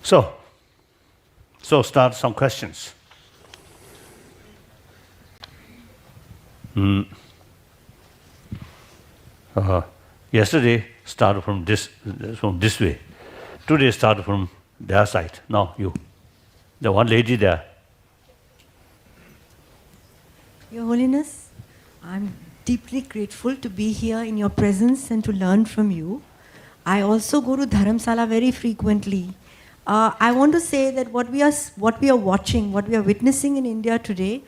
So start some questions. Yesterday started from this way. Today started from their side. Now you, the one lady there. Your Holiness, I'm deeply grateful to be here in your presence and to learn from you. I also go to Dharamsala very frequently. I want to say that what we are watching, what we are witnessing in India today,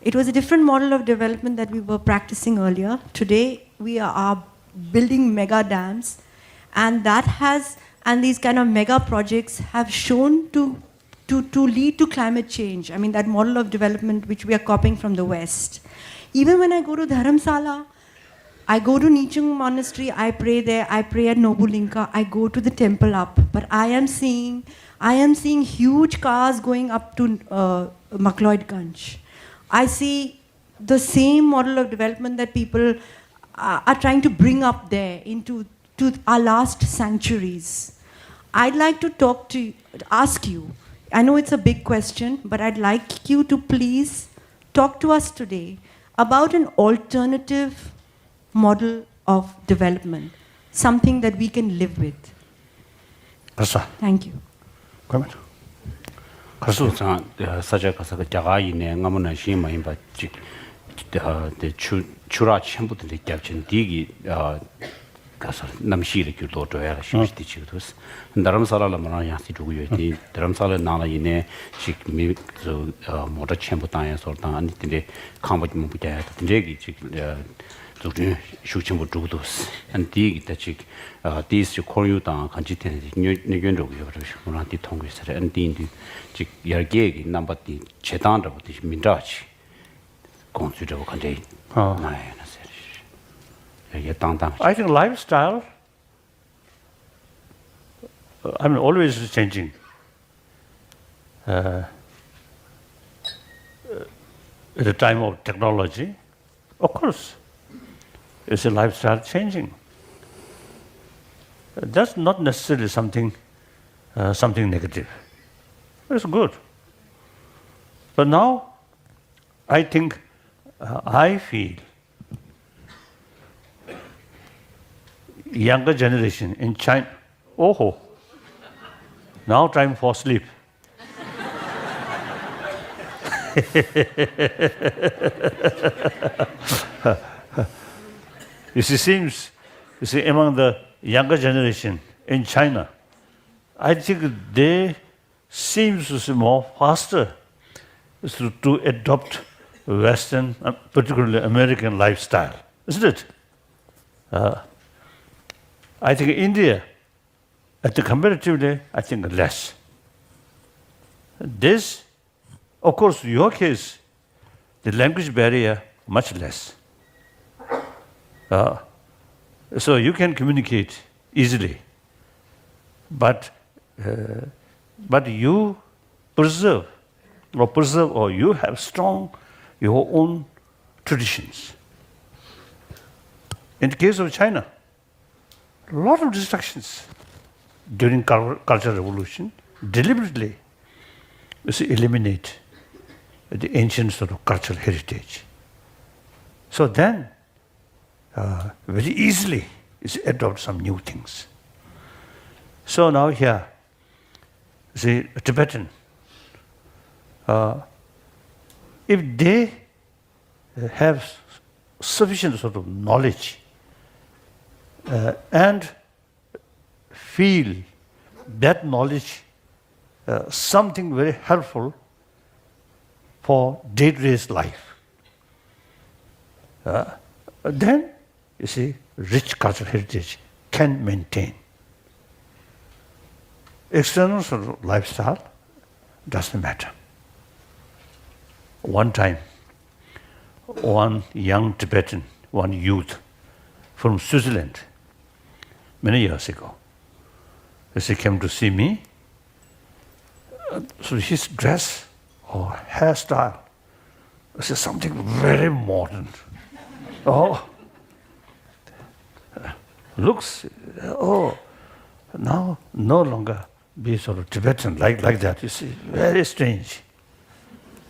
it was a different model of development that we were practicing earlier. Today, we are building mega dams, and these kind of mega projects have shown to lead to climate change. I mean, that model of development which we are copying from the West. Even when I go to Dharamsala, I go to Nichung Monastery, I pray there, I pray at Nobulinka, I go to the temple up. But I am seeing huge cars going up to Macleodganj. I see the same model of development that people are trying to bring up there to our last sanctuaries. I'd like to ask you, I know it's a big question, but I'd like you to please talk to us today about an alternative model of development, something that we can live with. Thank you. Come on. 가수상 사자 가서 그 자가이네 ngamun shi mai ba chi de chura 첨부들 잡진 디기 가서 남시를 교도 도야 시스티 치도스 다람살라 만나 야시 두고요디 다람살라 나라이네 식미 저 모다 첨부다에 소다 아니데 칸바지 뭐 부자야 되게 지 저기 슈침부 두고도스 안디기 다치 디스 코리우다 간지 되는 뉴견적이요 그러시 문한테 통계서 안디인디 즉 열개기 넘버디 재단으로부터 민다치 공수적으로 간지 나야 I think lifestyle, always changing. At the time of technology, of course, it's a lifestyle changing. That's not necessarily something negative. It's good. But now, I feel younger generation in China, now time for sleep. You see, among the younger generation in China, I think they seem to be more faster to adopt Western, particularly American lifestyle, isn't it? I think India, comparatively, I think less. This, of course, your case, the language barrier, much less. So you can communicate easily, but you preserve or you have strong your own traditions. In the case of China, a lot of destructions during Cultural Revolution deliberately eliminate the ancient sort of cultural heritage. So then, very easily, adopt some new things. So now here, see, Tibetan, if they have sufficient sort of knowledge and feel that knowledge something very helpful for day-to-day life, then, you see, rich cultural heritage can maintain. External sort of lifestyle doesn't matter. One time, one young Tibetan, one youth from Switzerland, many years ago, as he came to see me, so his dress or hairstyle was something very modern. Looks, now no longer be sort of Tibetan, like that, you see, very strange.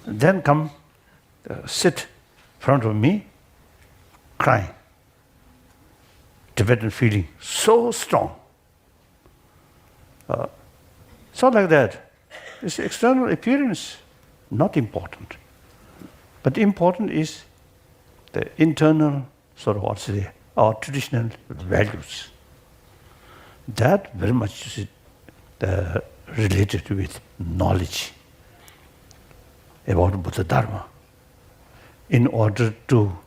Then come, sit in front of me, crying. Tibetan feeling so strong. So like that. This external appearance, not important. But important is the internal, sort of what's it, our traditional values. That very much is related with knowledge about Buddha Dharma. In order to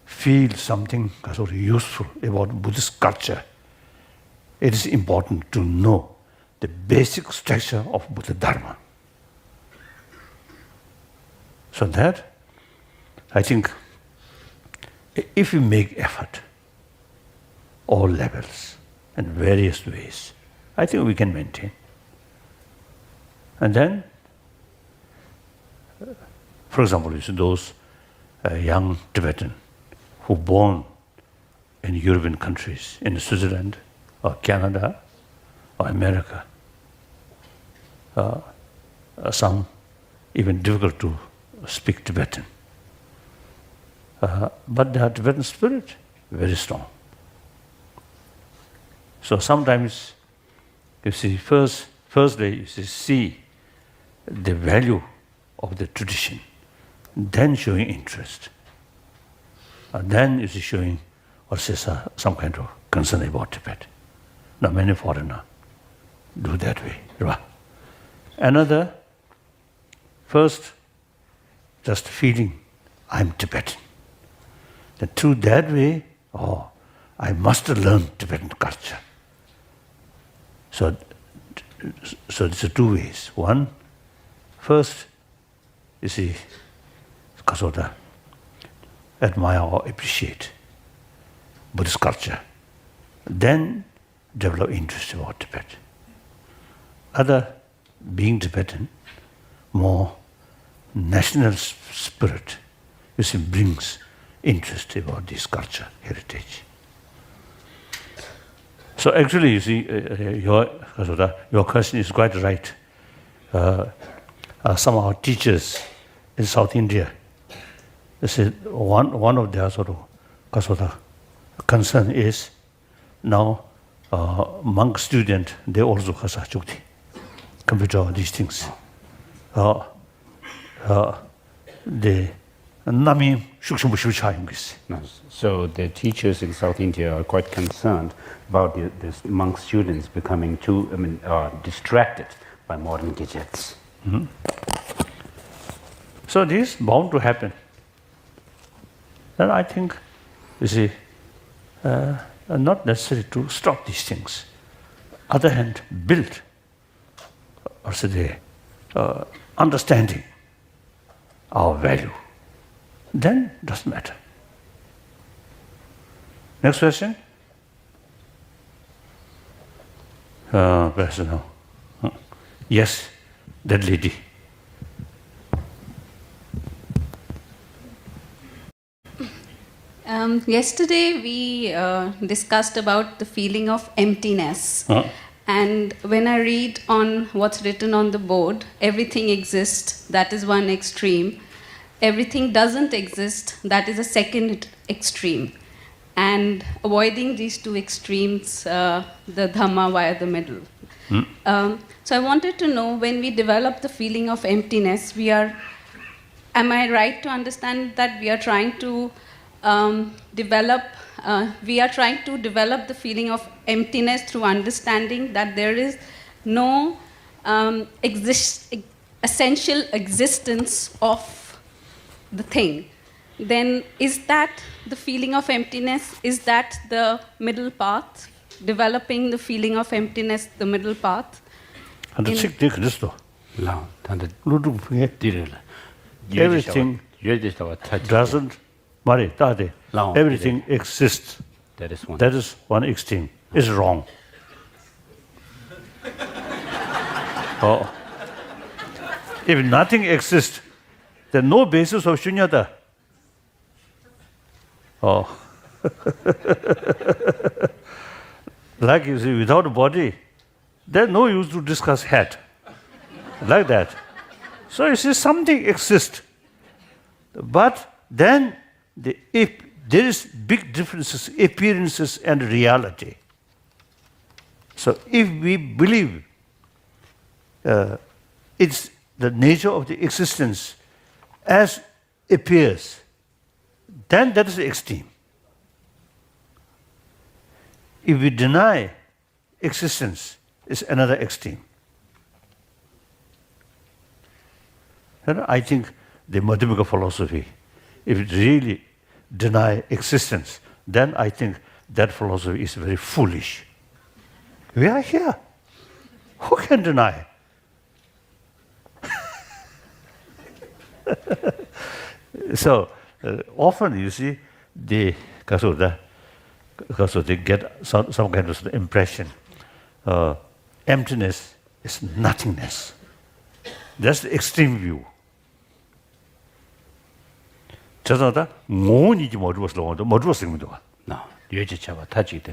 feel something sort of useful about Buddhist culture, it is important to know the basic structure of Buddha Dharma. So that, I think, if we make effort, all levels and various ways, I think we can maintain. And then, for example, you see those young Tibetan who born in European countries, in Switzerland or Canada or America, some even difficult to speak Tibetan. But the Tibetan spirit, very strong. So sometimes, you see, firstly, you see the value of the tradition, then showing interest. Then you see showing, or say, some kind of concern about Tibet. Now many foreigners do that way. Right? Another, first, just feeling, I'm Tibetan. Then through that way, I must learn Tibetan culture. So it's two ways. One, first, you see, Kasoda, admire or appreciate Buddhist culture. Then develop interest about Tibet. Other, being Tibetan, more national spirit, you see, brings interest about this culture, heritage. So actually, you see, your question is quite right. Some of our teachers in South India, they said one of their sort of concern is now monk student, they also computer these things. They So the teachers in South India are quite concerned about the monk students becoming too, distracted by modern gadgets. Mm-hmm. So this is bound to happen. Then I think, you see, not necessary to stop these things. Other hand, build, or say, understanding our value. Then it doesn't matter. Next question? Question now. Yes, that lady. Yesterday we discussed about the feeling of emptiness. And when I read on what's written on the board, everything exists, that is one extreme. Everything doesn't exist, that is a second extreme. And avoiding these two extremes, the Dhamma via the middle. So I wanted to know, when we develop the feeling of emptiness, am I right to understand that we are trying to develop the feeling of emptiness through understanding that there is no essential existence of the thing? Then is that the feeling of emptiness? Is that the middle path? Developing the feeling of emptiness, the middle path? Everything doesn't matter. Everything exists. That is one. That is one extreme. It's wrong. If nothing exists, there's no basis of shunyata. Like you see, without a body, there's no use to discuss head. Like that. So you see, something exists. But then if there is big differences, appearances and reality. So if we believe it's the nature of the existence as appears, then that is extreme. If we deny existence, it's another extreme. And I think the mathematical philosophy, if it really deny existence, then I think that philosophy is very foolish. We are here. Who can deny? So often you see, because they get some kind of impression. Emptiness is nothingness. That's the extreme view. 저자다 모니지 모르었어. 모르었어 도. 나 예제차와 타지때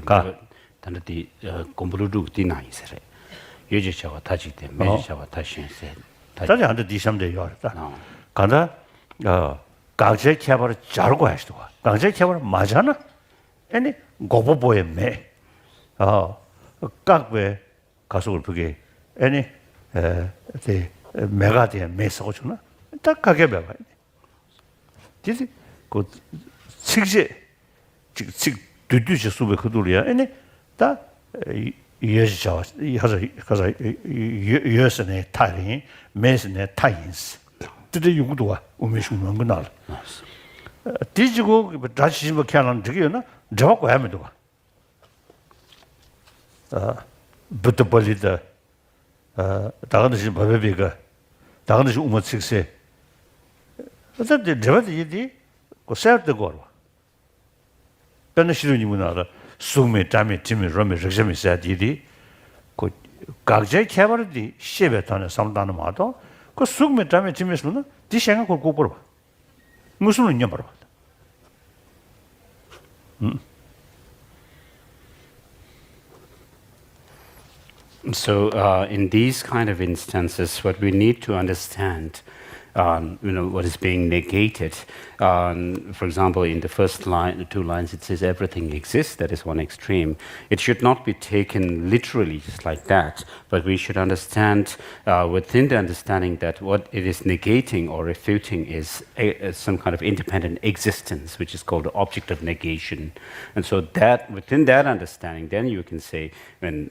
단디 공부를 디나 이세래. 예제차와 타지때 매제차와 타신세. 다시 한테 디삼대 요다. 간다 강제 개발을 잘고 하시도. 강제 개발 맞잖아. 아니 고보보에 매. 각왜 가속을 보게 아니 메가디에 매서 주나? 딱 가게 봐. 디디 그 식제 즉 뒤뒤지 수백 그돌이야. 아니 다 예지자 가서 예스네 타린 매스네 타인스. 드디 용도와 우메슈만 그날. 디지고 다시 뭐 캐는 되게나 저거 하면 돼. 부터벌리다 다가는 바베비가 다가는 우마식세 어떻게 저한테 그 세트 거로 변시르니 문화라 수메 담에 팀이 로메 적점이 세디디 그 각제 개발이 시베탄에 상담하는 마도 그 수메 담에 팀에서는 디생각 걸 고버 무슨 의미야 바로 So in these kind of instances, what we need to understand, what is being negated. For example, in the first line, the two lines, it says everything exists. That is one extreme. It should not be taken literally, just like that. But we should understand within the understanding that what it is negating or refuting is some kind of independent existence, which is called the object of negation. And so that within that understanding, then you can say when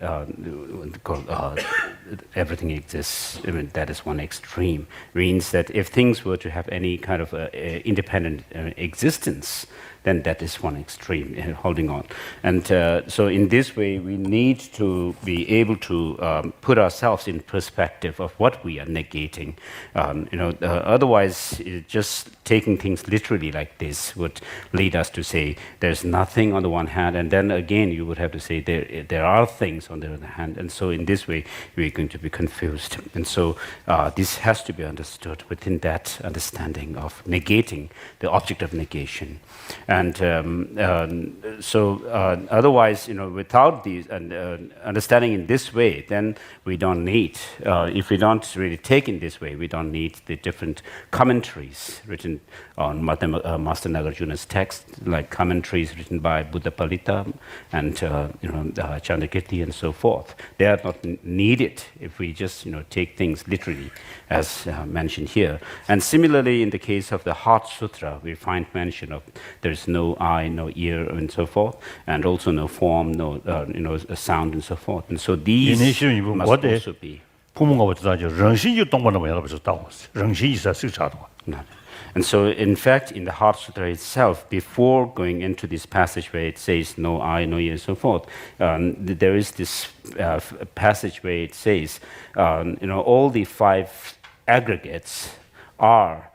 everything exists. I mean, that is one extreme. Means that if things were to have any kind of independent existence, then that is one extreme, holding on. And so in this way, we need to be able to put ourselves in perspective of what we are negating. Otherwise, just taking things literally like this would lead us to say there's nothing on the one hand, and then again you would have to say there are things on the other hand. And so in this way, we're going to be confused. And so this has to be understood within that understanding of negating, the object of negation. And otherwise, without these understanding in this way, then we don't need, if we don't really take in this way, we don't need the different commentaries written on Master Nagarjuna's text, like commentaries written by Buddha Palita and Chandrakirti and so forth. They are not needed if we just take things literally, as mentioned here. And similarly, in the case of the Heart Sutra, we find mention of there's no eye, no ear, and so forth, and also no form, no a sound, and so forth. And so these must also be. And so, in fact, in the Heart Sutra itself, before going into this passage where it says no eye, no ear, and so forth, there is this passage where it says, all the five aggregates are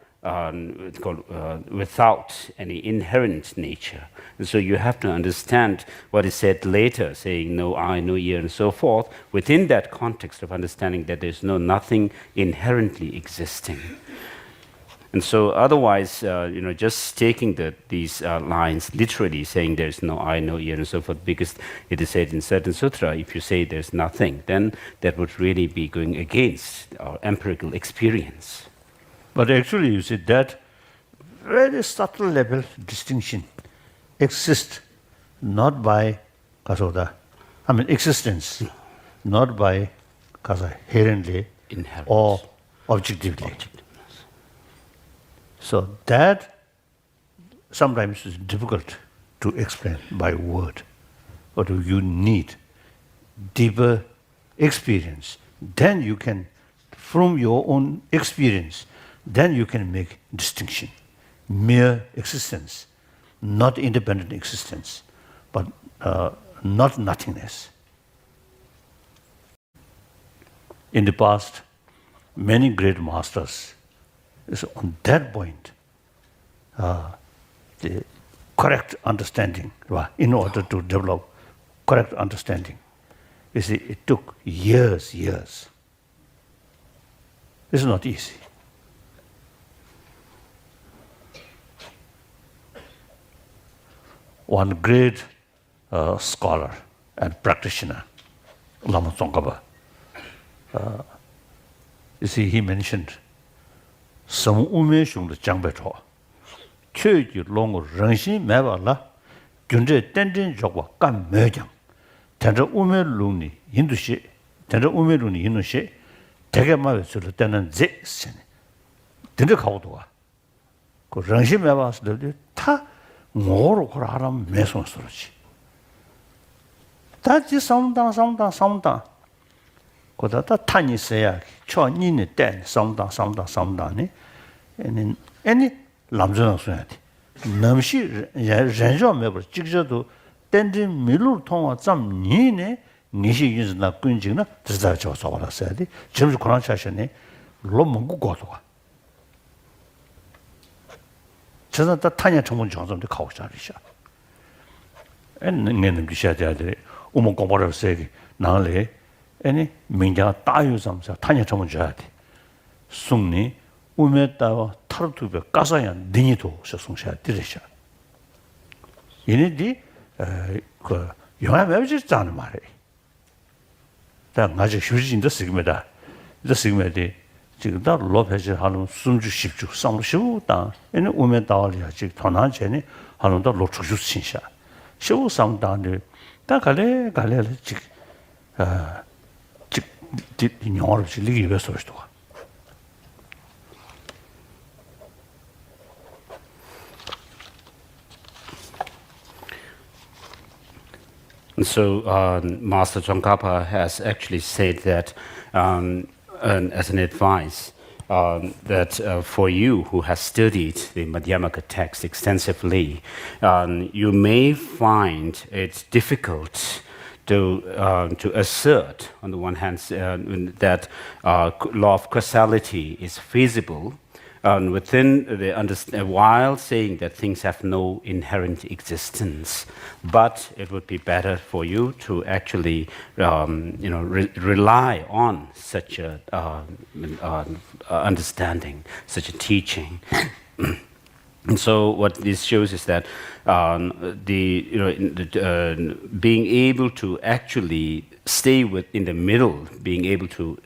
without any inherent nature. And so you have to understand what is said later, saying no eye, no ear, and so forth, within that context of understanding that there's nothing inherently existing. And so otherwise, just taking these lines literally, saying there's no eye, no ear, and so forth, because it is said in certain sutra, if you say there's nothing, then that would really be going against our empirical experience. But actually, you see, that very subtle level distinction exists not by existence, not by inherently Inherent. or objectively. So that sometimes is difficult to explain by word. But you need deeper experience. Then you can, from your own experience, then you can make distinction. Mere existence, not independent existence, but not nothingness. In the past, many great masters is on that point, the correct understanding, right? In order to develop correct understanding. You see, it took years. It's not easy. One great scholar and practitioner, Lama Tsongkhapa, you see, he mentioned some ume shung de jangbe cho. Kyo ji long rengxin meba la, gyunze tenzin jokwa kan me jang. Tenze ume lung ni yindu shi, tege mawe sulu tenan ze sene. Tenze kawo duwa. Ko rengxin meba sulu ta ngoro kora haram me song suru chi. Ta ji samdang. Koda ta tani seya, cho nini ten, samdang ni, eni lamzunang sunyati. Namshi renzho mebra, jikzha do, tenzin milur tongwa tsam nini, nishi yunzi na kunjing na, trizaya chawa sawala sayadi, jimzi Kurang chasha ni, lo mungu godowa. Chizan ta tanya chambun changzam di kawo sharisha. Eni ngay namji shayadi, umu gombarab sayagi, nangli, 아니 민자 따유삼사 타냐 처문 줘야 돼. 숭니 우메다와 타르투베 까사야 니니도 서송셔야 되리샤. 이네디 그 영화 매우지잖아 말이. 다 맞아 휴지인도 쓰기입니다. 이제 쓰기면데 지금 다 로페지 하는 숨주 십주 상무시우다. 얘는 우메다와리야 지금 돈한 전에 하는 더 로축주 신샤. 시우 상단을 다 갈래 지금 And so Master Tsongkhapa has actually said that as an advice that for you who has studied the Madhyamaka text extensively, you may find it difficult to assert, on the one hand, that law of causality is feasible within the while saying that things have no inherent existence, but it would be better for you to actually, rely on such a understanding, such a teaching. And so, what this shows is that being able to actually stay in the middle, being able to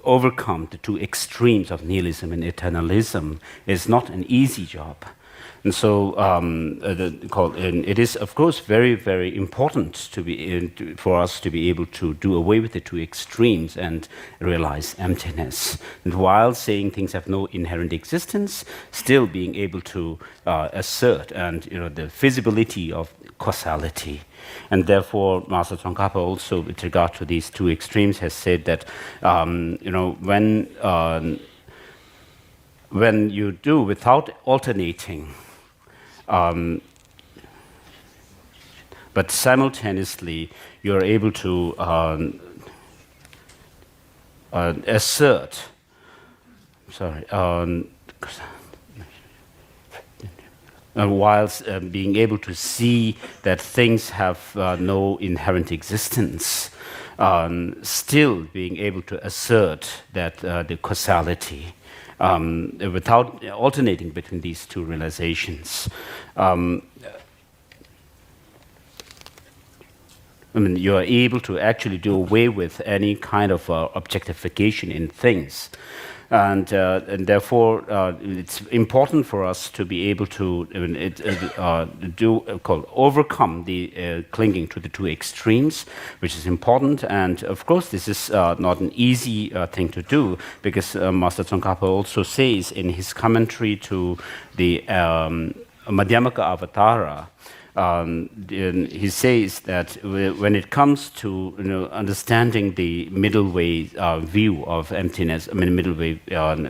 overcome the two extremes of nihilism and eternalism, is not an easy job. And so, it is, of course, very, very important for us to be able to do away with the two extremes and realize emptiness. And while saying things have no inherent existence, still being able to assert the feasibility of causality. And therefore, Master Tsongkhapa also, with regard to these two extremes, has said that when you do without alternating, but simultaneously you're able to assert, whilst being able to see that things have no inherent existence, still being able to assert that the causality. without alternating between these two realizations. You are able to actually do away with any kind of objectification in things. And therefore, it's important for us to be able to overcome the clinging to the two extremes, which is important. And of course, this is not an easy thing to do, because Master Tsongkhapa also says in his commentary to the Madhyamaka Avatara, he says that when it comes to understanding the middle way view of emptiness, middle way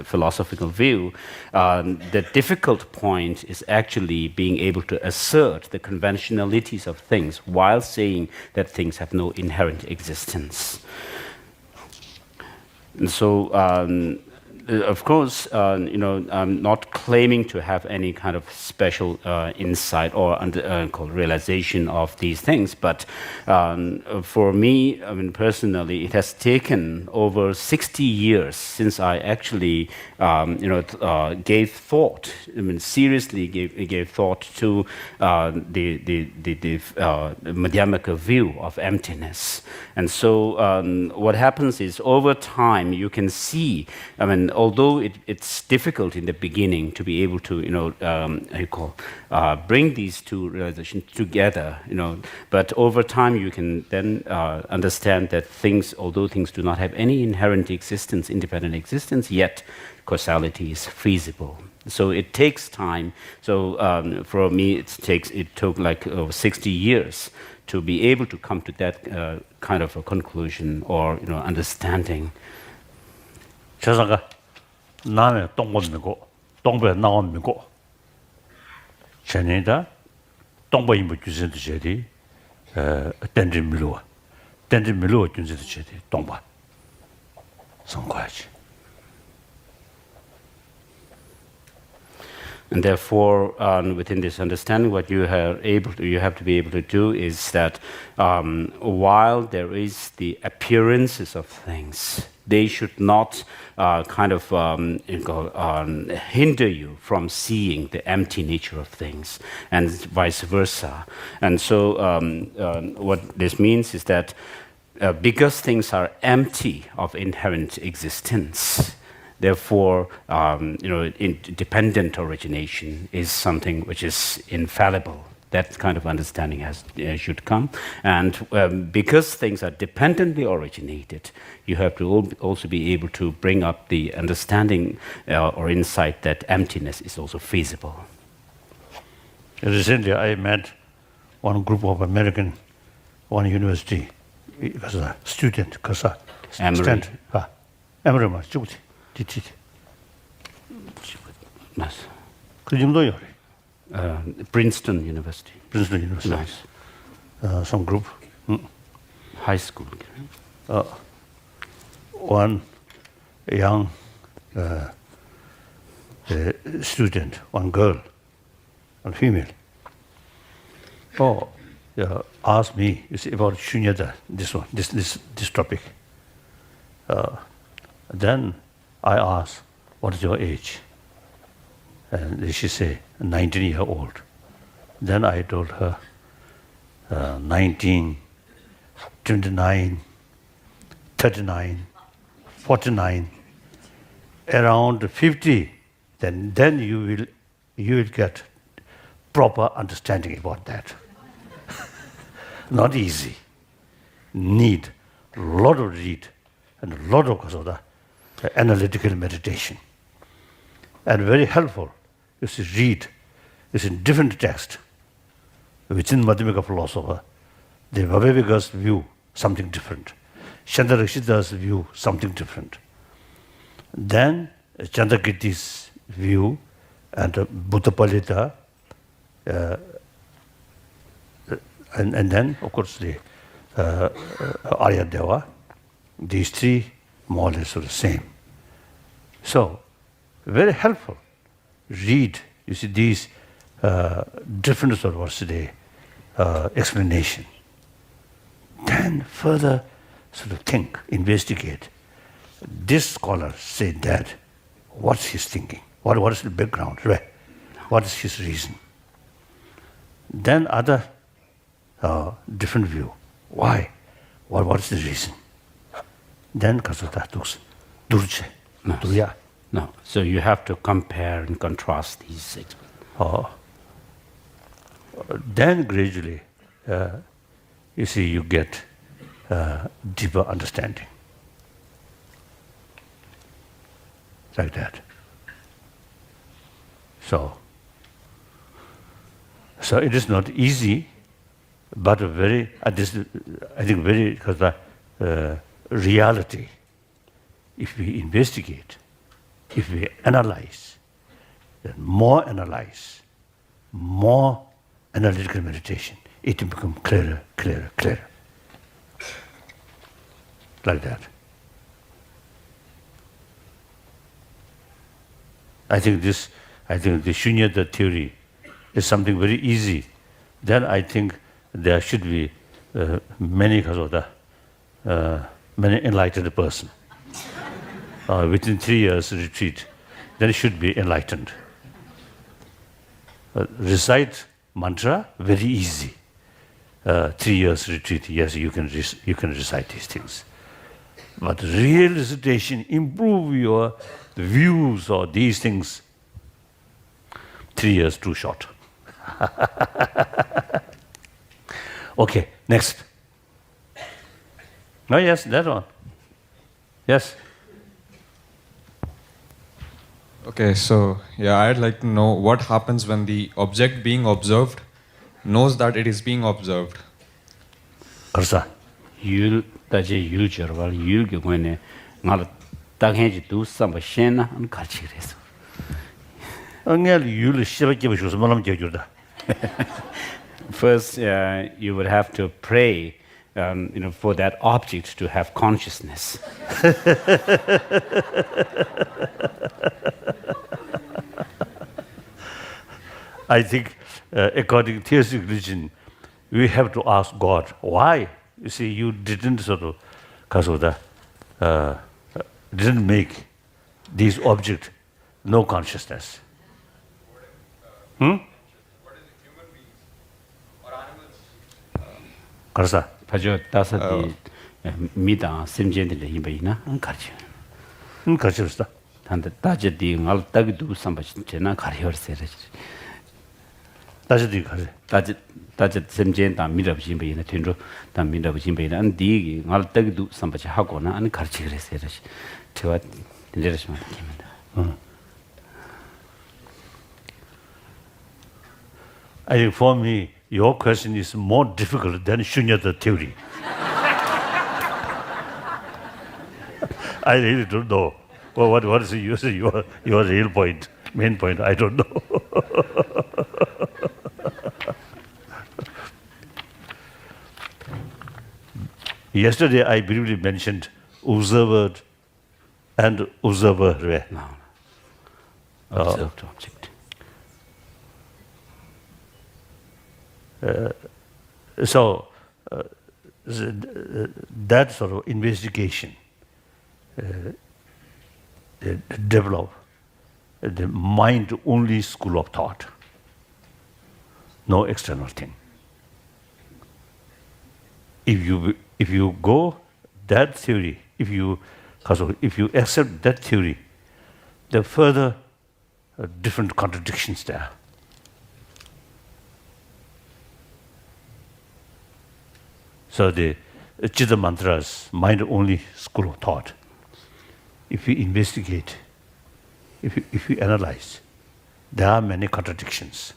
philosophical view, the difficult point is actually being able to assert the conventionalities of things while saying that things have no inherent existence. And so, of course, I'm not claiming to have any kind of special insight or realization of these things, but for me, personally, it has taken over 60 years since I actually, gave thought, seriously gave thought to the Madhyamaka view of emptiness. And so, what happens is, over time, you can see, although it's difficult in the beginning to be able to, bring these two realizations together, but over time you can then understand that things, although things do not have any inherent existence, independent existence, yet causality is feasible. So it takes time. So for me, it took like 60 years to be able to come to that kind of a conclusion or understanding. 남의 똥범이고 똥배 나옴이고 전에다 똥범이 뭐 주선도 제디 던진밀로 준선도 제디 똥바 성과지. And therefore, within this understanding, what you have to be able to do is that while there is the appearances of things, they should not hinder you from seeing the empty nature of things, and vice versa. And so, what this means is that because things are empty of inherent existence, therefore, dependent origination is something which is infallible. That kind of understanding should come. And because things are dependently originated, you have to also be able to bring up the understanding or insight that emptiness is also feasible. Recently, I met one group of American, one university. It was a student, Emory. Emory, 그 정도요. Princeton University. Nice. Some group. High school. One young student, one girl, one female. Asked me, you see, about Shunyata, this topic. Then I asked, what is your age? And she said, 19-year-old. Then I told her, 19, 29, 39, 49, around 50, then you will get proper understanding about that. Not easy. Need a lot of read and a lot of analytical meditation. And very helpful is to read. It's in different text. Within Madhyamaka philosopher, the Viveka's view something different. Chandrarakshita's view something different. Then Chandrakirti's view and Buddhapalita, and then of course the Aryadeva. These three more or less are the same. So very helpful. Read, you see, these different sort of explanation. Then further sort of think, investigate. This scholar said that. what's his thinking? What is the background? Right? What is his reason? Then other different view. Why? What is the reason? Then kasota looks durche, durya. No. So you have to compare and contrast these explanations. Then gradually, you see, you get deeper understanding. Like that. So it is not easy, but very, I think very, because reality, if we investigate, if we analyze, then more analytical meditation, it will become clearer. Like that. I think the Shunyata theory is something very easy. Then I think there should be many enlightened person. Within 3 years retreat, then it should be enlightened. Recite mantra, very easy. 3 years retreat, yes, you can recite these things. But real recitation, improve your views or these things, 3 years too short. Okay, next. Oh yes, that one. Yes. Okay, so I'd like to know what happens when the object being observed knows that it is being observed. Karsa. Yul daje yul jarwal yul ge ngene ngal daghenji du samba shena an karchi reso. Angel yul shibake bishus malam jejurda. First, you would have to pray, for that object to have consciousness. I think, according to theistic religion, we have to ask God, why? You see, you didn't didn't make these objects no consciousness. What is it, human beings or animals? Karsa. Pajo tasadi mida simjende le yimbayina an karchi. Karsa. Tanda tajadi ngal tag du samba chena karyor sere. Tajadi kare. Tajad simjen ta mirab yimbayina tindro ta mirab yimbayina an digi ngal tag du samba hago na an karchi re sere. Tewa tinderashma kimenda. I think for me, your question is more difficult than Shunyata theory. I really don't know. Well, what is your real point, main point? I don't know. Yesterday, I briefly mentioned observer and observer. No. Observed object. So that sort of investigation develop the mind-only school of thought, no external thing. If you go that theory, if you accept that theory, there are further different contradictions there. So the Chitta Mantras, mind-only school of thought, if we investigate, if we analyze, there are many contradictions.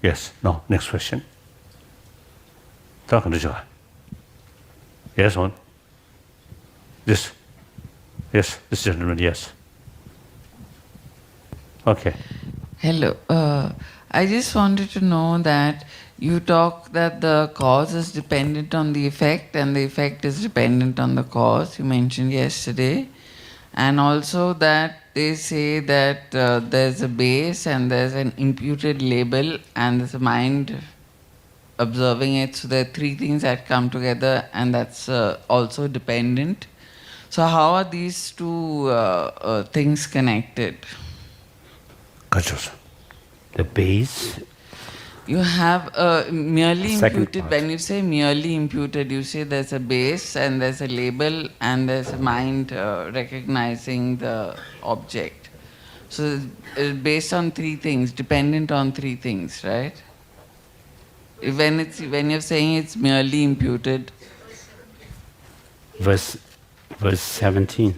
Yes, no, next question. Yes, one. This. Yes, this gentleman, yes. Okay. Hello. I just wanted to know that you talk that the cause is dependent on the effect and the effect is dependent on the cause. You mentioned yesterday. And also that they say that there's a base and there's an imputed label and there's a mind observing it. So there are three things that come together, and that's also dependent. So how are these two things connected? The base. You have merely Second imputed. part. When you say merely imputed, you say there's a base and there's a label and there's a mind recognizing the object. So it's based on three things, dependent on three things, right? When you're saying it's merely imputed. Verse 17.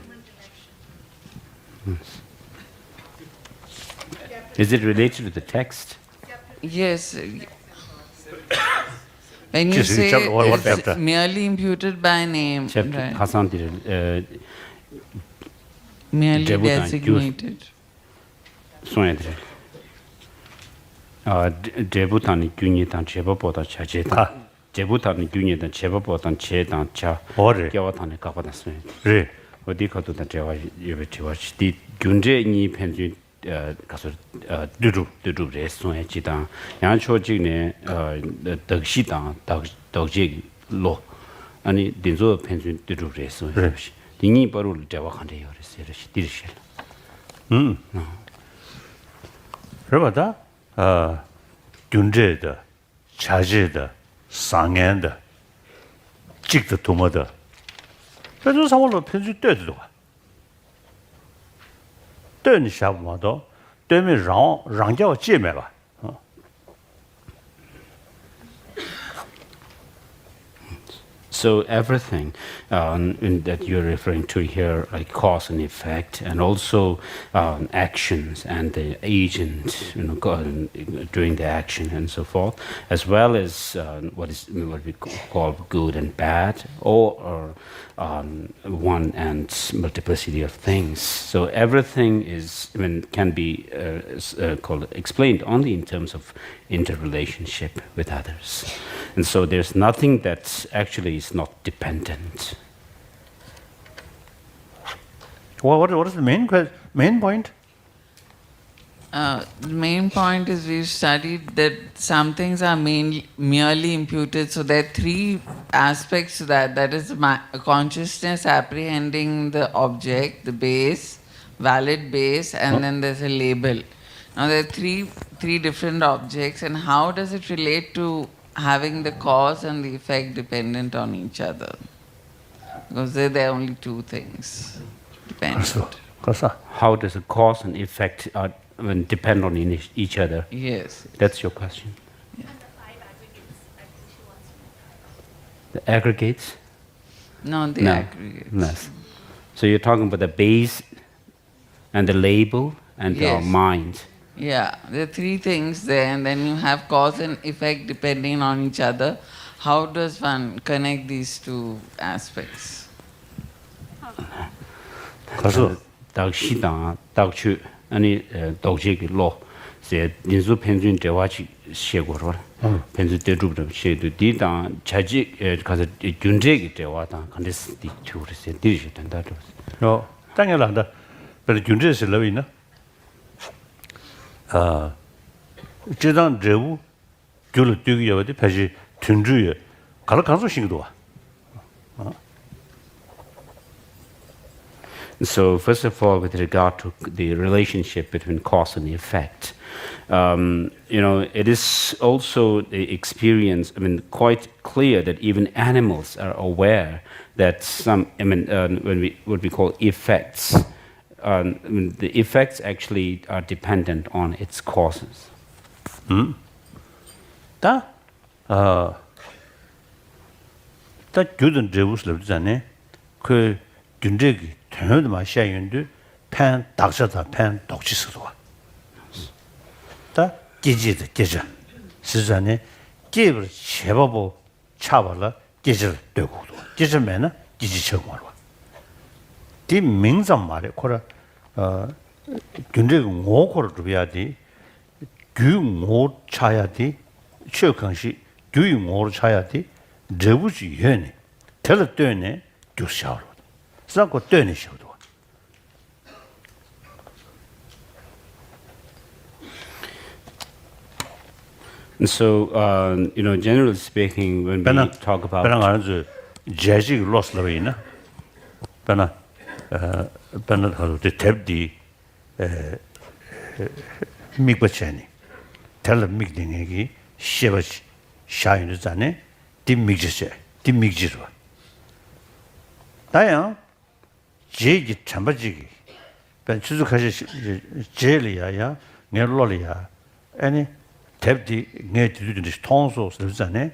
Is it related to the text? Yes. When you Just say what it's chapter? merely imputed by name, Chapter right? Hasan Merely Debutan, designated. 소애들. 제부탄이 균이단 제법보다 자제다. 제부탄이 균이단 제법보다 제단 자. 뭐를? 겨와탄에 가봐놨어요. 그래. 어디 가도 다 제와 예배 제와 디 균제니 편지 가서 드루레 소애지다. 양초직네 덕시당 덕직로 아니 딘조 편지 드루레 소애. 딩이 바로 제와 간대요. 그래서 디르실. 그러다 균제的자제的상연的 직的 도모的 这种상황로 편지 떼도 와 떼니 샤부마도 떼면 랑叫界面吧 So everything that you're referring to here, like cause and effect, and also actions and the agent, doing the action and so forth, as well as what we call good and bad, or one and multiplicity of things. So everything can be explained only in terms of interrelationship with others. And so there's nothing that actually is not dependent. What is the main point? The main point is we've studied that some things are merely imputed. So there are three aspects to that. That is consciousness apprehending the object, the base, valid base, and then there's a label. Now there are three different objects, and how does it relate to having the cause and the effect dependent on each other? Because there are only two things dependent. How does the cause and effect depend on each other? Yes. That's your question. Yeah. The aggregates? No, the aggregates. Yes. So you're talking about the base and the label and the mind. Yeah, there are three things there, and then you have cause and effect depending on each other. How does one connect these two aspects? 가서 덕시당 덕추 아니 덕지기 로 제 인수 평균 대화지 시고로 평균 대주부터 시도 디당 자지 가서 균제기 대화당 근데스 디투르세 디시 된다도 당연하다. 근데 균제스 러위나 제단 제우 줄을 뛰기 여디 다시 튼주에 가르 가능성도 와. So first of all, with regard to the relationship between cause and effect, it is also the experience. Quite clear that even animals are aware that what we call effects. The effects actually are dependent on its causes. 다 교든 제우스럽잖아요. 그 균제기 전혀도 마시아연도 팬 닥쳐다 팬 독치스도 와. 다 계지도 계자. 스잔에 계를 제법고 차발라 계절 되고도. 계절면은 계지처럼 와. 디 명점 말에 코라 균제기 5코를 줘야지. 규모 차야지. 최강시 규모로 차야지. 제부지 연이 텔 때네 교샤로. 상고 때네 쇼도. And so, generally speaking, when we talk about jazzy loss lavina. Bana haru the tebdi migbachani. Tell migdingi shevach shine zane dim migjirwa. Daya jegi chambajigi. Ben chuzukashi jeliya nerlolia. Any tebdi nge tonso zane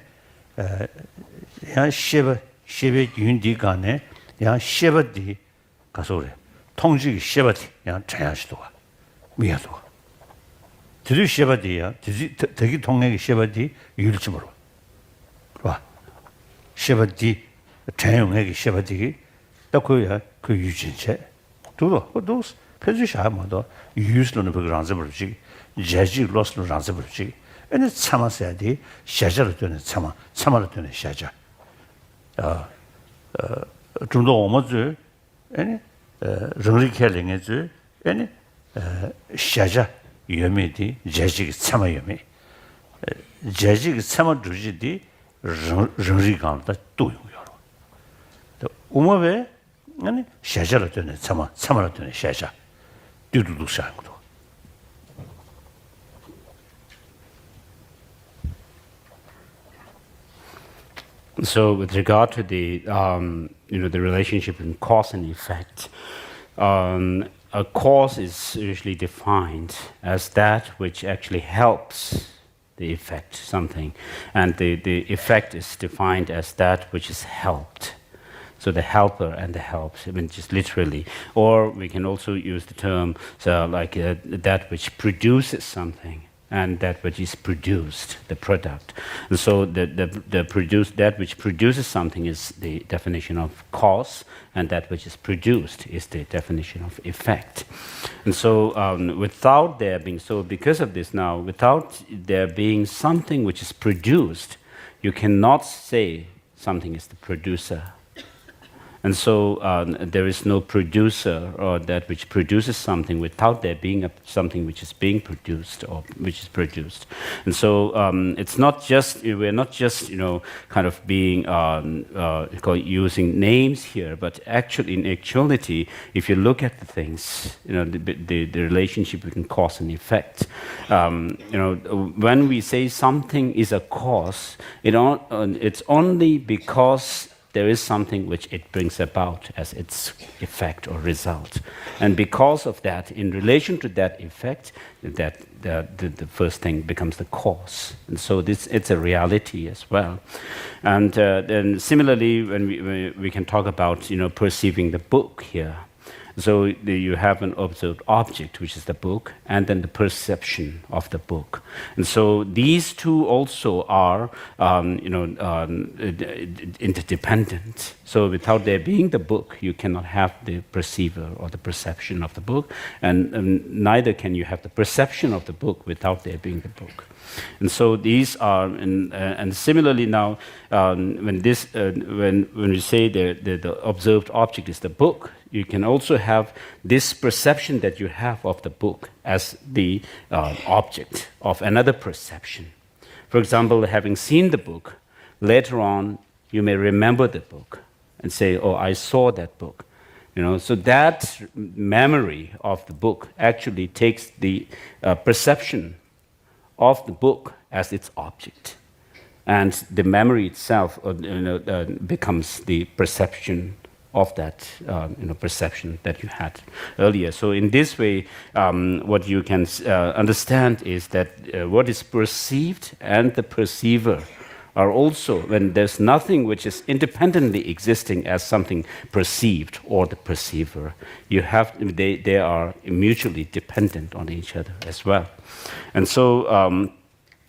ya sheve yundi gane 야 셰바디 가서래 통직이 셰바디 야 자야시도가 미야도가 드리 셰바디야 되게 통내기 셰바디 유일치 모르 봐 셰바디 자용내기 셰바디 딱 그야 그 유진체 또 표주샤 뭐도 유스로는 그 란자 버지 제지 로스로 란자 버지 에네 참아서야디 샤자로 되는 참아로 되는 샤자 좀더 오모즈 아니 르리켈링에즈 아니 샤자 유메디 제지기 참아 유메 제지기 참아 주지디 르리감다 또요요 또 오모베 아니 샤자로 되는 참아로 되는 샤자 듀두두 샤고도 So, with regard to the the relationship between cause and effect, a cause is usually defined as that which actually helps the effect something, and the effect is defined as that which is helped. So the helper and the helps, I mean, just literally, or we can also use the term that which produces something. And that which is produced, the product. And so that which produces something is the definition of cause, and that which is produced is the definition of effect. And so without there being, so because of this now, without there being something which is produced, you cannot say something is the producer. And so there is no producer or that which produces something without there being something which is being produced or which is produced. And so it's not just, we're not just, kind of being, using names here, but actually, in actuality, if you look at the things, the relationship between cause and effect, when we say something is a cause, it's only because there is something which it brings about as its effect or result. And because of that, in relation to that effect, that the first thing becomes the cause. And so it's a reality as well. And then similarly, when we can talk about, perceiving the book here. So you have an observed object, which is the book, and then the perception of the book. And so these two also are, interdependent. So without there being the book, you cannot have the perceiver or the perception of the book, and neither can you have the perception of the book without there being the book. And so these are, and similarly now, when we say the observed object is the book, you can also have this perception that you have of the book as the object of another perception. For example, having seen the book, later on you may remember the book and say, oh, I saw that book. So that memory of the book actually takes the perception of the book as its object. And the memory itself becomes the perception of that perception that you had earlier. So in this way, what you can understand is that what is perceived and the perceiver are also, when there's nothing which is independently existing as something perceived or the perceiver, they are mutually dependent on each other as well. And so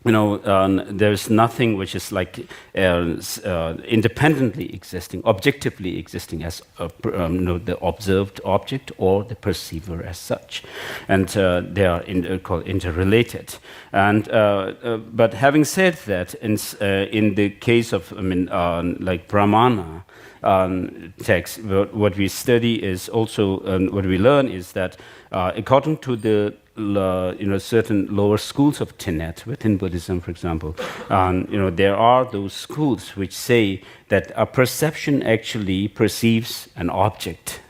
there's nothing which is like independently existing, objectively existing as the observed object or the perceiver as such, and they are called interrelated. And but having said that, in the case of like Brahmana text, what we study is also what we learn is that according to the certain lower schools of tenet within Buddhism, for example. There are those schools which say that a perception actually perceives an object.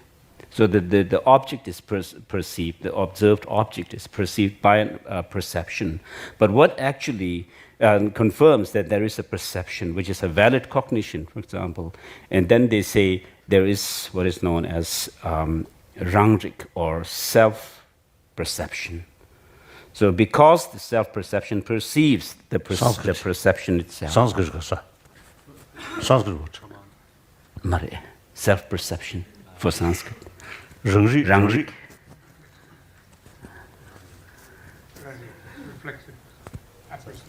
So the object is perceived, the observed object is perceived by a perception. But what actually confirms that there is a perception, which is a valid cognition, for example, and then they say there is what is known as rangrik, or self-perception. So because the self-perception perceives the perception itself. Sanskrit kasa. Sanskrit word. Mare, self-perception for Sanskrit. Rangri. Reflexive apperception.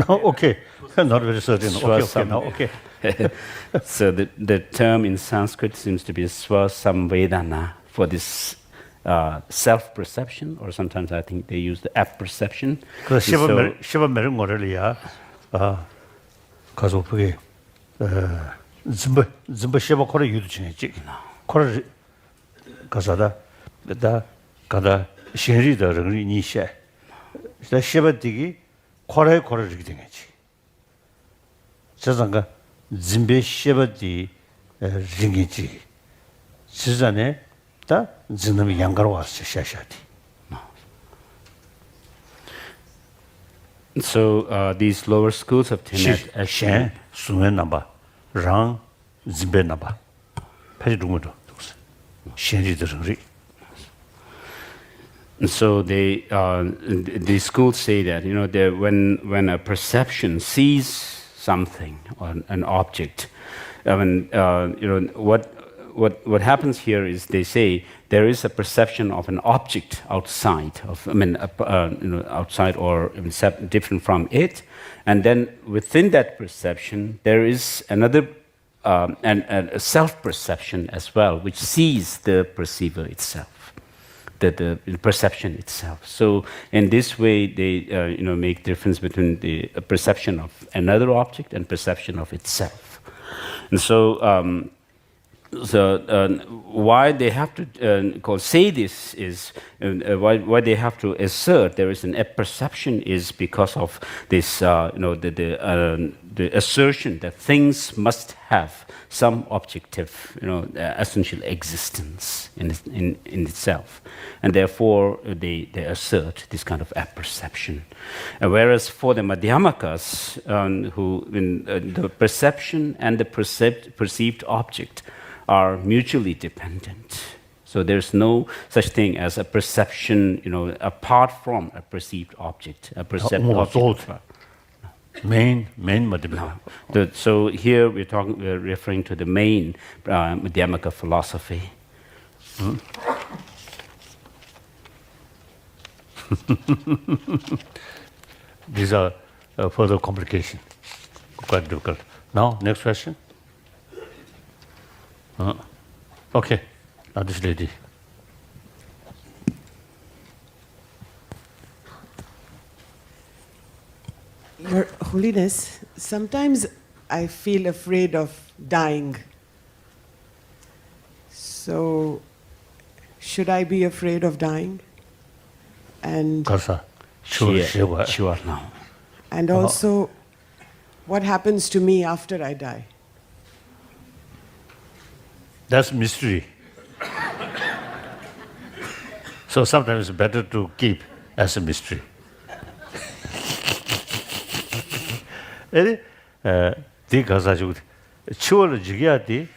No, okay. Not very certain. Okay, now, okay. So the term in Sanskrit seems to be swasamvedana for this self-perception, or sometimes I think they use the apperception. 그 시바 메른 거를이야. 가서 그게 짐바 시바 코를 유도 지내지. 코를 가서다 다 가다 신리더 르니 니셰. 자 시바디기 코를 이렇게 되겠지. 저장가 짐베 시바디 링이지. 지전에 다 진음이 양가로 왔어 샤샤디. So these lower schools of tenet actually 수면 남바 랑 짐베 남바 패지 누구도 신리들이. And so the schools say that when a perception sees something or an object, what happens here is they say there is a perception of an object outside outside or different from it, and then within that perception there is another a self-perception as well, which sees the perceiver itself. The perception itself. So in this way, they make difference between the perception of another object and perception of itself. And so, why they have to say this is why they have to assert there is an apperception is because of this the assertion that things must have some objective essential existence in itself, and therefore they assert this kind of apperception. Whereas for the Madhyamakas, the perception and the perceived object are mutually dependent. So there's no such thing as a perception, apart from a perceived object, a perceived object. Main Madhyamaka. So here we're referring to the main Madhyamaka philosophy. These are further complications. Quite difficult. Now, next question. Okay, now this lady. Your Holiness, sometimes I feel afraid of dying. So, should I be afraid of dying? And Sure now. And also, what happens to me after I die? That's mystery. So sometimes it's better to keep as a mystery. 디 가가지고 치워를 지겨야지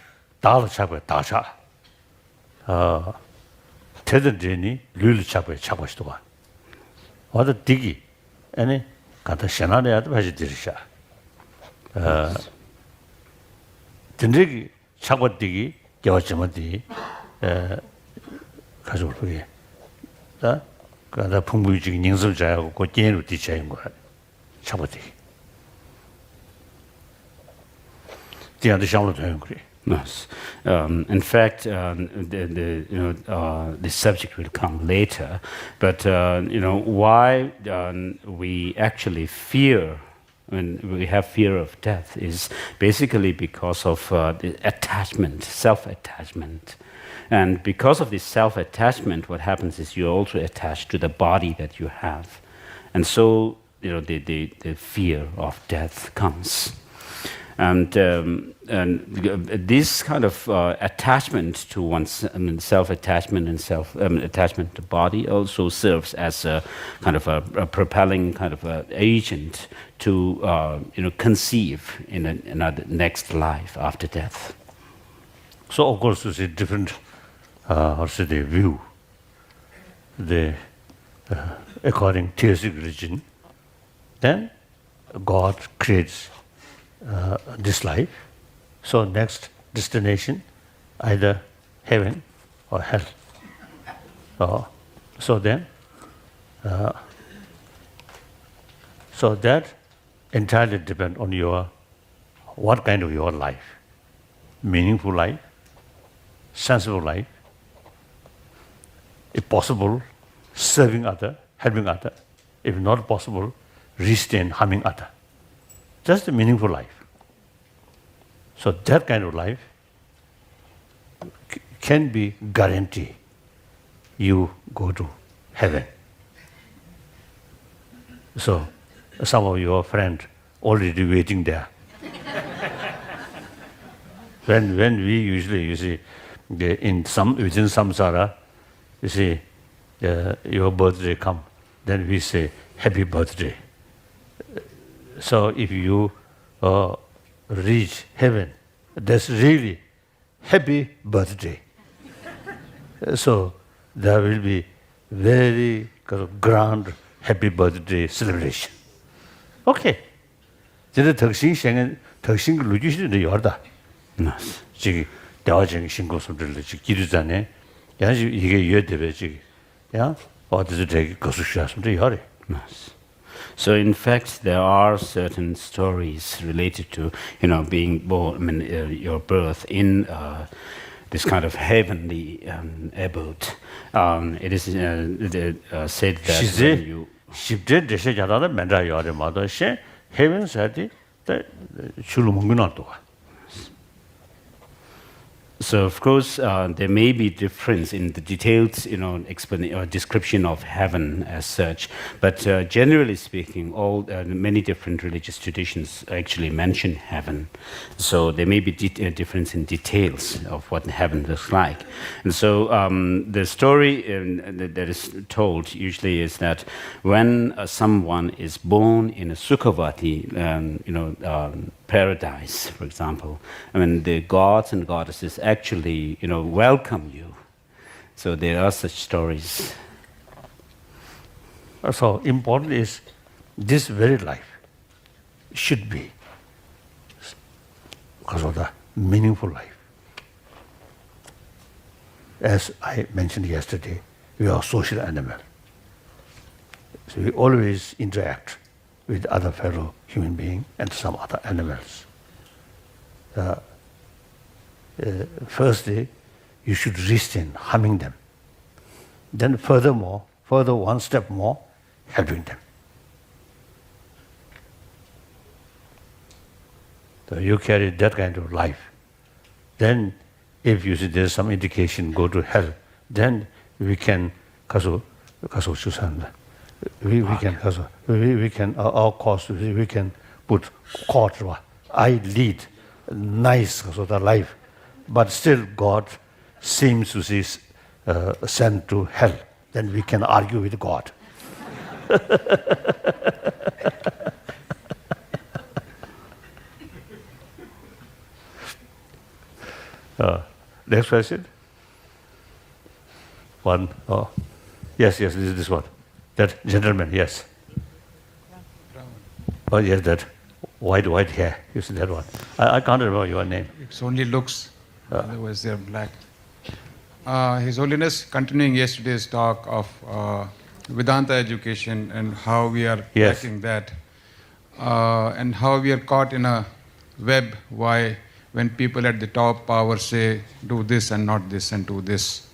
다를 잡아야 다자. 대든지니 룰을 잡아야 잡아시도가. 와도 디기 아니 가다 신나야도 하지 들으셔. 든지 잡아디기 겨워지면디 가지고 그게 다 가다 풍부유직 닝설자하고 고견으로 뒤쳐인 거야. 잡아디기. Yes. In fact, the subject will come later, but why we actually fear, when we have fear of death, is basically because of the attachment, self-attachment. And because of this self-attachment, what happens is you're also attached to the body that you have. And so, the fear of death comes. And this kind of attachment to one's self-attachment and attachment to body also serves as a kind of a propelling kind of agent to conceive in another next life after death. So of course, it's a different, the view. According to theistic religion, then God creates this life. So next destination, either heaven or hell. So that entirely depends on what kind of your life, meaningful life, sensible life, if possible, serving other, helping other, if not possible, restrain harming other. That's the meaningful life. So that kind of life can be guaranteed you go to heaven. So some of your friends already waiting there. when we usually, within samsara, your birthday come, then we say happy birthday. So if you reach heaven, that's really happy birthday. So there will be very grand happy birthday celebration. Okay. 저는 덕신 루지시는 열다. 지금 대화적인 신고서들을 기르자네. 야지 이게 이해되বে 지금. 야 어디서 되게 거수시하는데 열이. So in fact, there are certain stories related to, being born, your birth in this kind of heavenly abode. It is said that when you... heaven said that So of course, there may be difference in the detailed, description of heaven as such. But generally speaking, many different religious traditions actually mention heaven. So there may be difference in details of what heaven looks like. And so the story that is told usually is that when someone is born in a Sukhavati, paradise, for example, the gods and goddesses actually, welcome you. So there are such stories. So important is this very life should be because of the meaningful life. As I mentioned yesterday, we are social animals. So we always interact with other fellow human beings and some other animals. Firstly, you should restrain harming them. Then further one step more, helping them. So you carry that kind of life. Then if you see there's some indication go to hell, then we can we can our cause we can put court. I lead nice sort of life, but still God seems to see sent to hell. Then we can argue with God. Next question. One. Oh, yes, this is this one. That gentleman, yes. Oh, yes, that white hair. You see that one. I can't remember your name. It's only looks, otherwise they're black. His Holiness, continuing yesterday's talk of Vedanta education and how we are lacking that, and how we are caught in a web when people at the top power say, do this and not this and do this.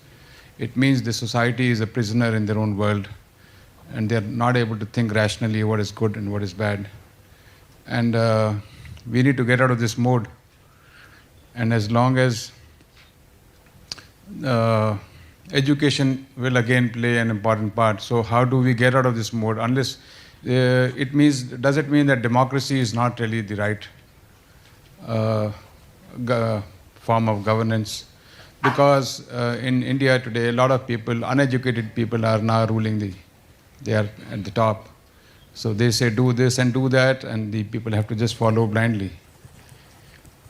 It means the society is a prisoner in their own world and they're not able to think rationally what is good and what is bad. And we need to get out of this mode. And as long as education will again play an important part. So how do we get out of this mode? Unless does it mean that democracy is not really the right form of governance? Because in India today, a lot of people, uneducated people, are now ruling they are at the top. So they say do this and do that, and the people have to just follow blindly.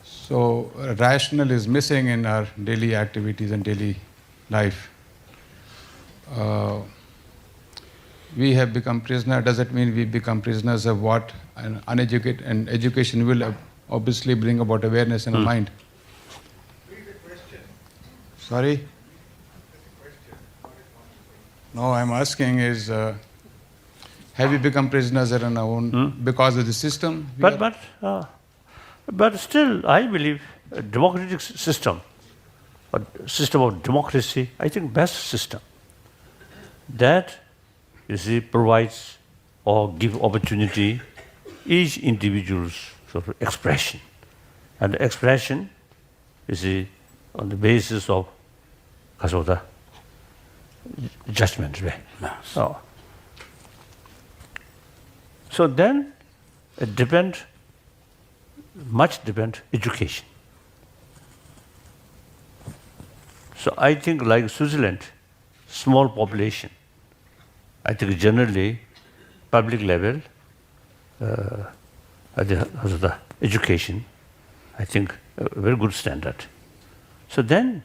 So rational is missing in our daily activities and daily life. We have become prisoner. Does it mean we become prisoners of what? And uneducated, and education will obviously bring about awareness in our mind. Sorry? No, I'm asking is, have we become prisoners on our own because of the system? But still, I believe a democratic system, a system of democracy, I think best system. That, you see, provides or give opportunity each individual's sort of expression. And the expression, you see, on the basis of the judgment. Right? Yes. So then it much depend education. So I think like Switzerland, small population, I think generally public level, the education, I think a very good standard. So then,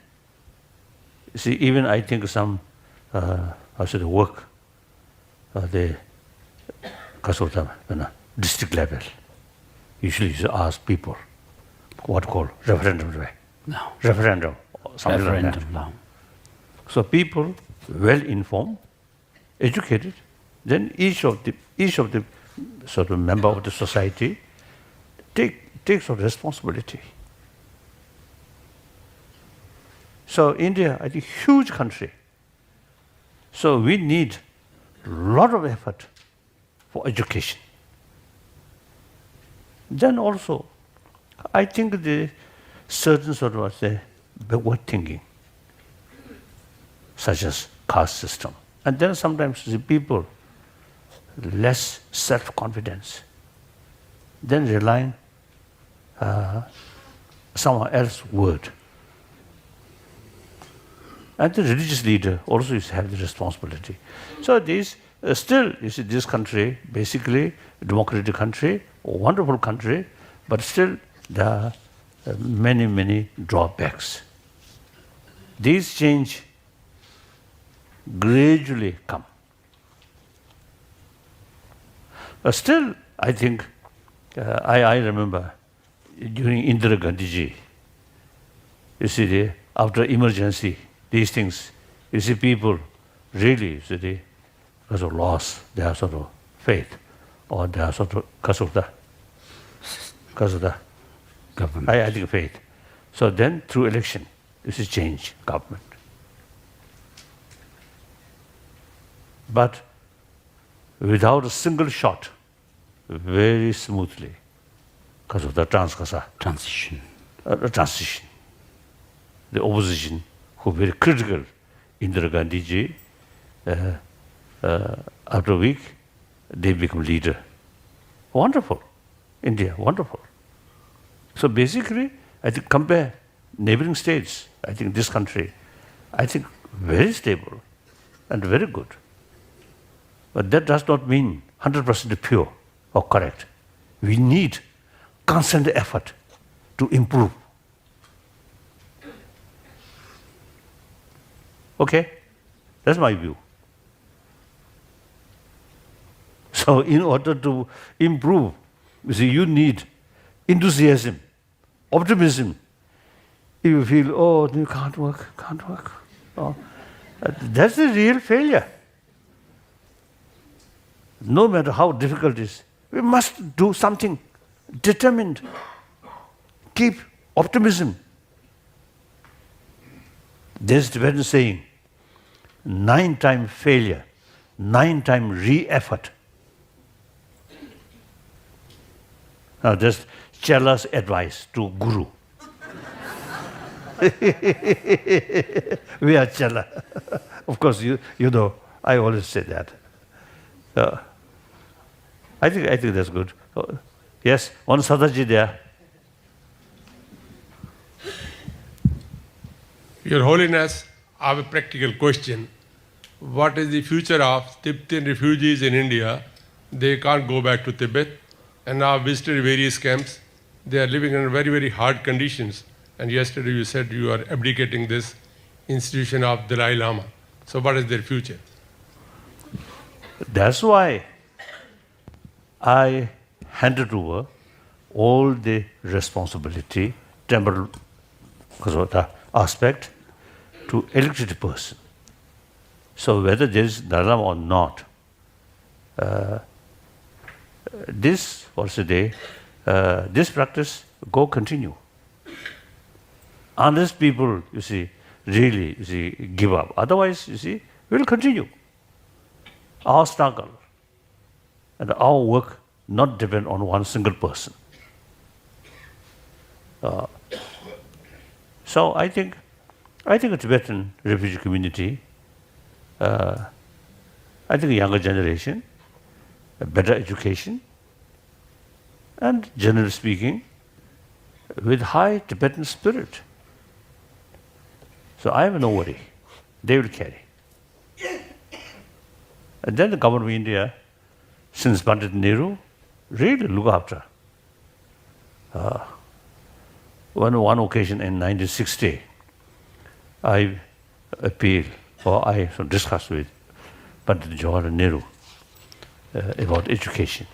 you see, even I think some, the work, the district level, usually you ask people what called referendum, right? No. Referendum, something like that. No. So people well informed, educated, then each of the sort of member of the society takes a responsibility. So India, I think, huge country. So we need a lot of effort for education. Then also, I think the certain sort of backward thinking, such as caste system. And then sometimes the people less self-confidence, then relying someone else's word. And the religious leader also have the responsibility. So this still, you see, this country, basically a democratic country, a wonderful country, but still there are many, many drawbacks. These change gradually come. Still, I think, I remember during Indira Gandhi ji, you see, after emergency, these things, you see, people really, you see, because of loss, their sort of faith, or their sort of because of the Government. I think faith. So then, through election, this is change government. But without a single shot, very smoothly, because of the Transition. transition. The opposition, who were critical, Indira Gandhi ji, after a week, they become leader. Wonderful. India, wonderful. So basically, I think compare neighboring states, I think this country, I think very stable and very good. But that does not mean 100% pure or correct. We need constant effort to improve. Okay? That's my view. So in order to improve, you see, you need enthusiasm, optimism. If you feel, oh, you can't work. Oh, that's the real failure. No matter how difficult it is, we must do something determined. Keep optimism. There's a Tibetan saying, 9 times failure, 9 times re-effort. Now, that's Chela's advice to Guru. We are Chala. Of course, you know, I always say that. I think that's good. Yes, one Sadaji there. Your Holiness, I have a practical question. What is the future of Tibetan refugees in India? They can't go back to Tibet, and I visited various camps. They are living in very, very hard conditions. And yesterday you said you are abdicating this institution of Dalai Lama. So what is their future? That's why I handed over all the responsibility, temporal aspect, to elected person. So whether there is Dalai or not, this practice continue. Unless people, really give up. Otherwise, we will continue. Our struggle and our work not depend on one single person. So I think a Tibetan refugee community, I think a younger generation, a better education, and generally speaking, with high Tibetan spirit. So I have no worry. They will carry. And then the government of India, since Pandit Nehru, really look after. One occasion in 1960, I appealed, or I discussed with Pandit Jawaharlal Nehru about education.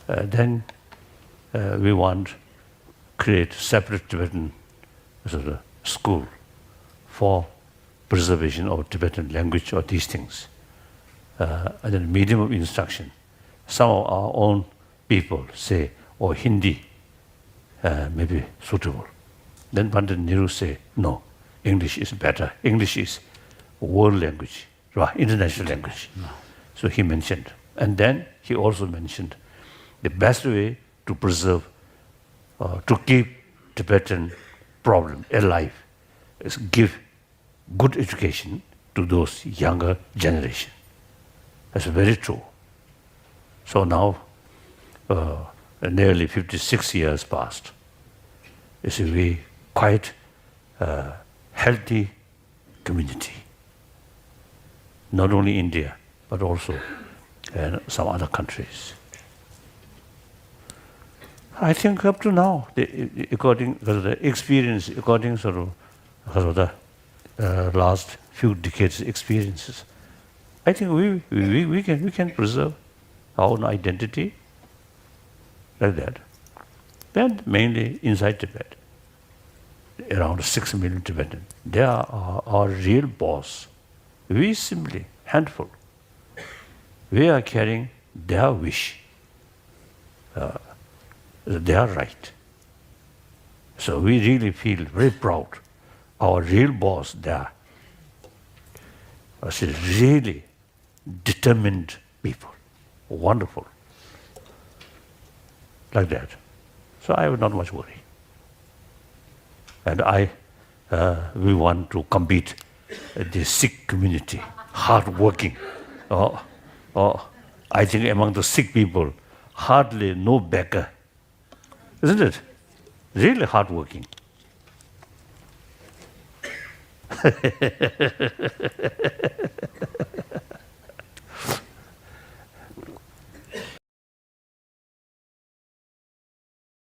Then we want to create separate Tibetan school for preservation of Tibetan language or these things. And then medium of instruction. Some of our own people say, Hindi may be suitable. Then Pandit Nehru say, no, English is better. English is world language, international language. No. So he mentioned. And then he also mentioned the best way to preserve, to keep Tibetan problem alive is give good education to those younger generation. That's very true. So now, nearly 56 years passed. It's a very quite healthy community. Not only India, but also some other countries. I think up to now, according to the experience, according to the last few decades experiences, I think we can preserve our own identity like that. Then mainly inside Tibet, around 6 million Tibetans. They are our real boss. We simply handful. We are carrying their wish. They are right. So we really feel very proud. Our real boss there is really determined people. Wonderful. Like that. So I have not much worry. And we want to compete the Sikh community, hard-working. I think among the Sikh people, hardly no beggar. Isn't it? Really hard-working.